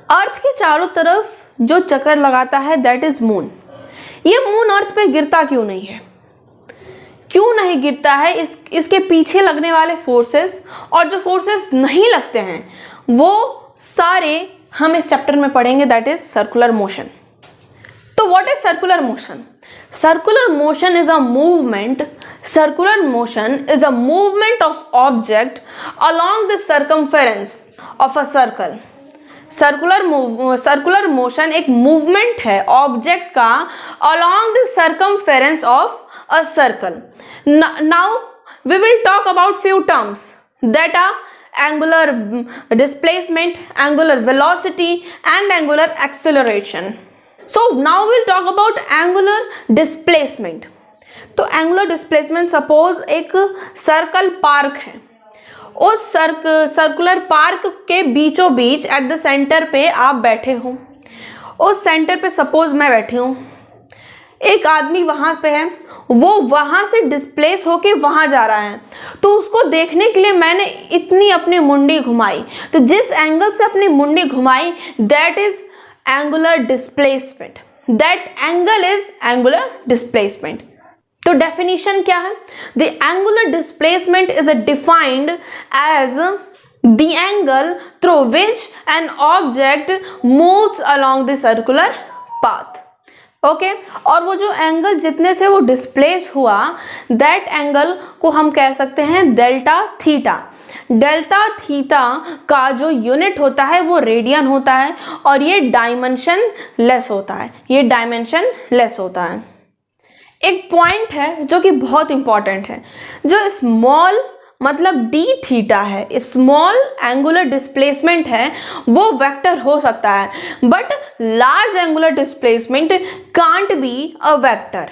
अर्थ के चारों तरफ जो चक्कर लगाता है दैट इज मून। ये मून अर्थ पे गिरता क्यों नहीं है, क्यों नहीं गिरता है, इसके पीछे लगने वाले फोर्सेस और जो फोर्सेस नहीं लगते हैं वो सारे हम इस चैप्टर में पढ़ेंगे, दैट इज सर्कुलर मोशन। तो what is circular motion? Circular motion is a movement, circular motion is a movement of object along the circumference of a circle। Circular motion एक मूवमेंट है ऑब्जेक्ट का along the circumference of a circle। Now we will talk about few terms that are angular displacement, angular velocity and angular acceleration। So now we'll talk about angular displacement। तो angular displacement suppose एक circle park है, उस circular park के बीचों बीच at the centre पे आप बैठे हो, उस सेंटर पे सपोज मैं बैठी हूँ, एक आदमी वहाँ पे है, वो वहाँ से डिस्प्लेस होके वहाँ जा रहा है, तो उसको देखने के लिए मैंने इतनी अपनी मुंडी घुमाई, तो जिस एंगल से अपनी मुंडी घुमाई that is angular displacement, that angle is angular displacement. तो डेफिनेशन क्या है? The angular displacement is defined as the angle through which an object moves along the circular path. Okay, और वो जो एंगल जितने से वो डिस्प्लेस हुआ दैट एंगल को हम कह सकते हैं डेल्टा थीटा। डेल्टा थीटा का जो यूनिट होता है वो रेडियन होता है और ये डायमेंशन लेस होता है, ये डायमेंशन लेस होता है। एक पॉइंट है जो कि बहुत इंपॉर्टेंट है, जो स्मॉल मतलब डी थीटा है, स्मॉल एंगुलर डिस्प्लेसमेंट है, वो वेक्टर हो सकता है, but large angular displacement can't be a vector.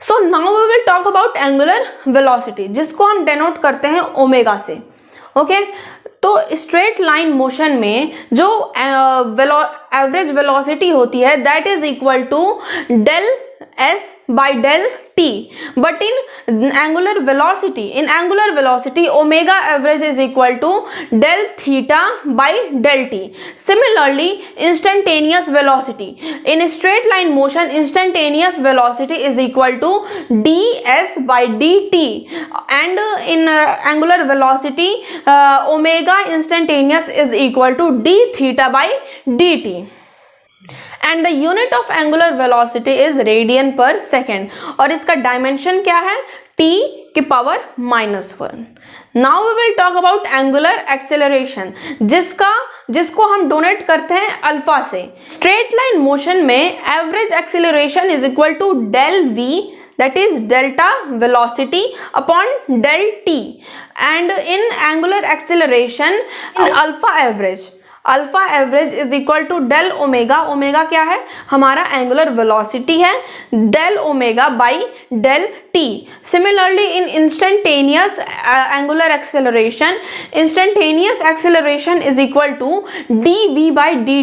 So now we will talk about angular velocity, जिसको हम डेनोट करते हैं ओमेगा से। ओके, तो स्ट्रेट लाइन मोशन में जो एवरेज वेलोसिटी होती है that is equal to del s by del t, but in angular velocity omega average is equal to del theta by del t। Similarly instantaneous velocity, in straight line motion instantaneous velocity is equal to ds by dt, and in angular velocity omega instantaneous is equal to d theta by dt, and the unit of angular velocity is radian per second, और इसका dimension क्या है? t की power -1। Now we will talk about angular acceleration, जिसको हम donate करते हैं alpha से। स्ट्रेट लाइन मोशन में average acceleration is equal to del v, that is delta velocity upon del t, and in angular acceleration alpha average is equal to del omega. Omega क्या है? हमारा angular velocity है, del omega by del t. Similarly in instantaneous angular acceleration is equal to d v by d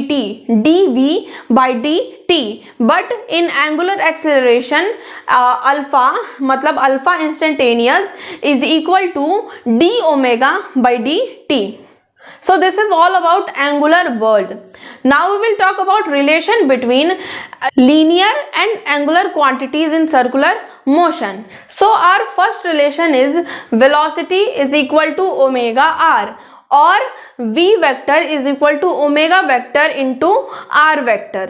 t, but in angular acceleration alpha मतलब alpha instantaneous is equal to d omega by d t. So this is all about angular world. Now we will talk about relation between linear and angular quantities in circular motion. So our first relation is velocity is equal to omega r, or v vector is equal to omega vector into r vector।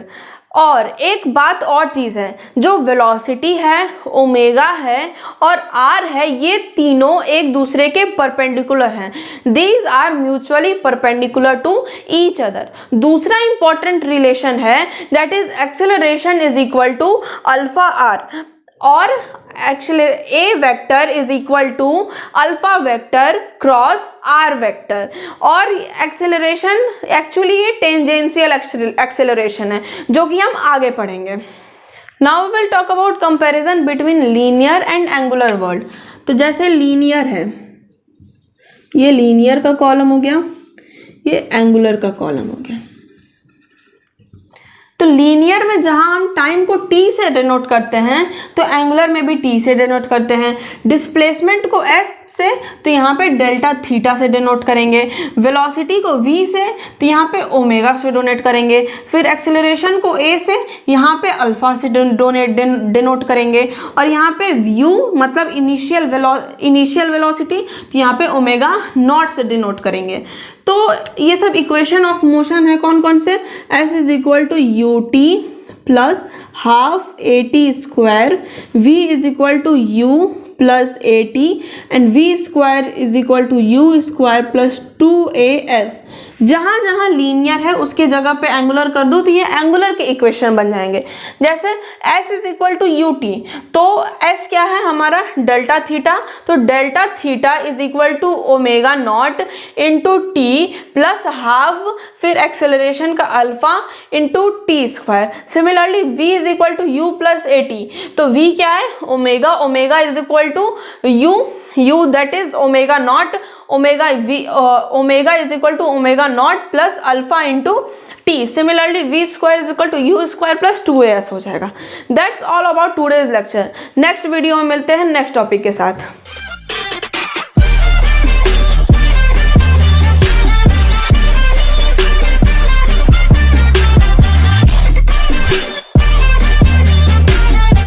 और एक बात और चीज है, जो velocity है, omega है और आर है, ये तीनों एक दूसरे के परपेंडिकुलर हैं। These are mutually perpendicular to each other. दूसरा इंपॉर्टेंट रिलेशन है that is acceleration is equal to alpha r, और actually a vector is equal to alpha vector cross r vector. और एक्सेलरेशन एक्चुअली ये tangential acceleration है, जो कि हम आगे पढ़ेंगे। Now we will talk about comparison between linear and angular world. तो जैसे लीनियर है, ये लीनियर का कॉलम हो गया, ये एंगुलर का कॉलम हो गया। तो लीनियर में जहां हम टाइम को t से डिनोट करते हैं, तो एंगुलर में भी t से डिनोट करते हैं। डिस्प्लेसमेंट को s से तो यहाँ पे डेल्टा थीटा से डिनोट करेंगे, वेलोसिटी को v से तो यहाँ पे ओमेगा से डिनोट करेंगे, फिर एक्सेलरेशन को a से यहाँ पे अल्फा से डिनोट करेंगे, और यहाँ पे u मतलब इनिशियल वेलोसिटी तो यहाँ पे ओमेगा नॉट से डिनोट करेंगे। तो ये सब इक्वेशन ऑफ मोशन है कौन कौन से, s is equal to u t plus half a t square, v is equal to u plus a t and v square is equal to u square plus 2as। जहाँ जहाँ linear है उसके जगह पे एंगुलर कर दो तो ये एंगुलर के इक्वेशन बन जाएंगे। जैसे s is equal to u t, तो s क्या है हमारा डेल्टा थीटा, तो delta theta is equal to omega naught into t plus half फिर एक्सेलरेशन का alpha into t square. Similarly v is equal to u plus a t, तो v क्या है omega, omega is equal to u that is omega naught, omega is equal to omega naught plus alpha into t। Similarly v square is equal to u square plus 2as हो जाएगा। That's all about today's lecture। Next video में मिलते हैं next topic के साथ।